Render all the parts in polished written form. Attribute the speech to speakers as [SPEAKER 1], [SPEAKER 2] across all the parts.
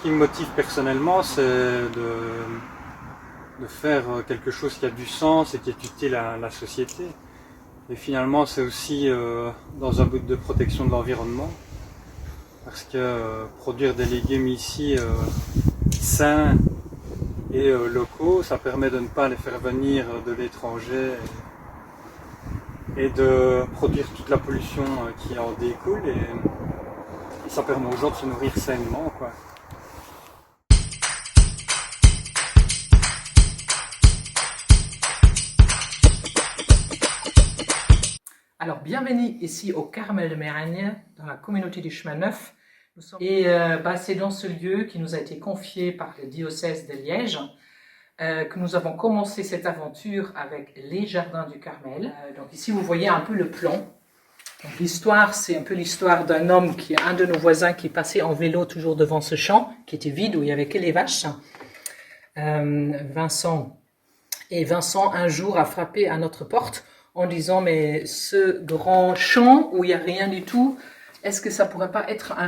[SPEAKER 1] qui me motive personnellement, c'est de faire quelque chose qui a du sens et qui est utile à la société. Et finalement, c'est aussi dans un but de protection de l'environnement. Parce que produire des légumes ici sains et locaux, ça permet de ne pas les faire venir de l'étranger et de produire toute la pollution qui en découle. Et ça permet aux gens de se nourrir sainement, quoi.
[SPEAKER 2] Alors, bienvenue ici au Carmel de Méhagne, dans la communauté du Chemin Neuf. C'est dans ce lieu qui nous a été confié par le diocèse de Liège que nous avons commencé cette aventure avec les jardins du Carmel. Donc ici, vous voyez un peu le plan. Donc, l'histoire, c'est un peu l'histoire d'un homme qui est un de nos voisins qui passait en vélo toujours devant ce champ, qui était vide, où il n'y avait que les vaches. Vincent. Et Vincent, un jour, a frappé à notre porte en disant, mais ce grand champ où il n'y a rien du tout, est-ce que ça pourrait pas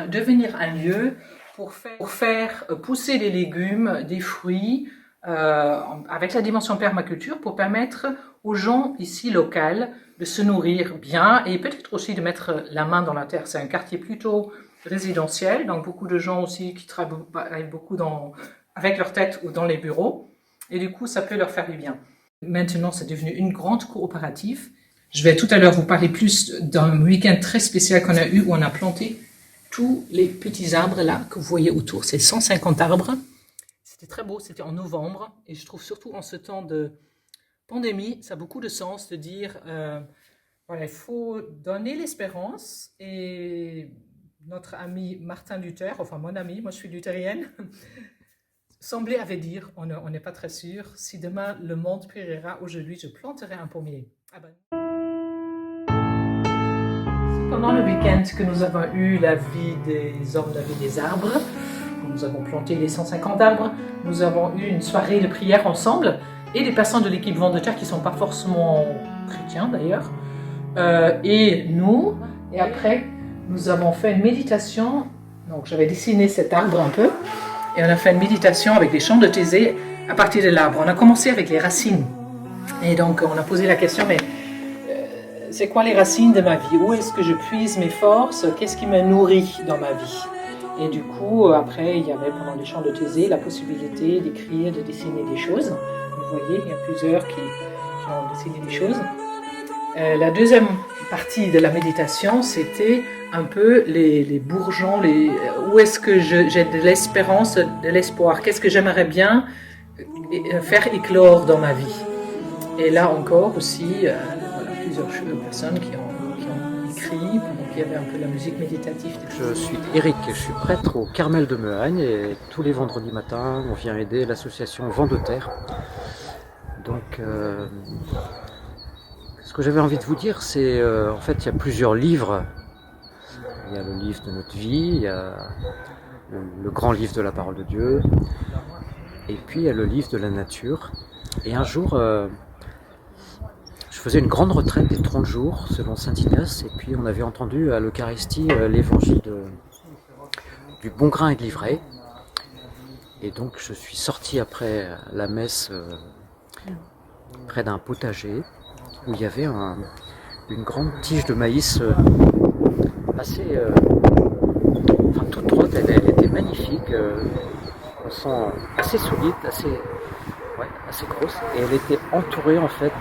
[SPEAKER 2] devenir un lieu pour faire pousser des légumes, des fruits, avec la dimension permaculture, pour permettre aux gens ici locaux de se nourrir bien et peut-être aussi de mettre la main dans la terre. C'est un quartier plutôt résidentiel, donc beaucoup de gens aussi qui travaillent beaucoup avec leur tête ou dans les bureaux, et du coup ça peut leur faire du bien. Maintenant, c'est devenu une grande coopérative. Je vais tout à l'heure vous parler plus d'un week-end très spécial qu'on a eu où on a planté tous les petits arbres là que vous voyez autour. C'est 150 arbres. C'était très beau, c'était en novembre. Et je trouve surtout en ce temps de pandémie, ça a beaucoup de sens de dire voilà, il faut donner l'espérance. Et notre ami Martin Luther, enfin mon ami, moi je suis luthérienne, semblait avait dire, on n'est pas très sûr, si demain le monde périra, aujourd'hui je planterai un pommier. Pendant le week-end que nous avons eu la vie des hommes, la vie des arbres, nous avons planté les 150 arbres, nous avons eu une soirée de prière ensemble, et des personnes de l'équipe Vent de Terre qui ne sont pas forcément chrétiens d'ailleurs, et nous, et après nous avons fait une méditation. Donc j'avais dessiné cet arbre un peu, et on a fait une méditation avec des chants de Thésée à partir de l'arbre. On a commencé avec les racines. Et donc, on a posé la question, mais c'est quoi les racines de ma vie? Où est-ce que je puise mes forces? Qu'est-ce qui me nourrit dans ma vie? Et du coup, après, il y avait pendant les chants de Thésée la possibilité d'écrire, de dessiner des choses. Vous voyez, il y a plusieurs qui ont dessiné des choses. La deuxième partie de la méditation, c'était un peu les bourgeons, où est-ce que j'ai de l'espérance, de l'espoir, qu'est-ce que j'aimerais bien faire éclore dans ma vie. Et là encore aussi, voilà, plusieurs personnes qui ont écrit, donc il y avait un peu la musique méditative.
[SPEAKER 3] Je suis Eric, je suis prêtre au Carmel de Méhagne et tous les vendredis matins, on vient aider l'association Vent de Terre. Donc, ce que j'avais envie de vous dire, c'est en fait il y a plusieurs livres. Il y a le livre de notre vie, il y a le grand livre de la parole de Dieu, et puis il y a le livre de la nature. Et un jour, je faisais une grande retraite des 30 jours selon saint Ignace, et puis on avait entendu à l'Eucharistie l'évangile du bon grain et de l'ivraie. Et donc je suis sorti après la messe près d'un potager où il y avait une grande tige de maïs assez, toute droite, elle était magnifique, on sent assez solide, assez grosse, et elle était entourée en fait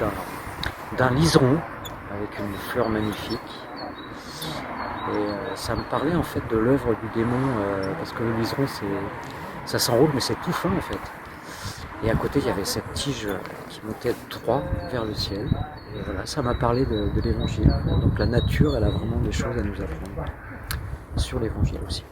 [SPEAKER 3] d'un liseron avec une fleur magnifique. Et ça me parlait en fait de l'œuvre du démon, parce que le liseron ça s'enroule mais c'est tout fin en fait. Et à côté il y avait cette tige qui montait droit vers le ciel. Et voilà, ça m'a parlé de l'évangile. Donc la nature, elle a vraiment des choses à nous apprendre sur l'évangile aussi.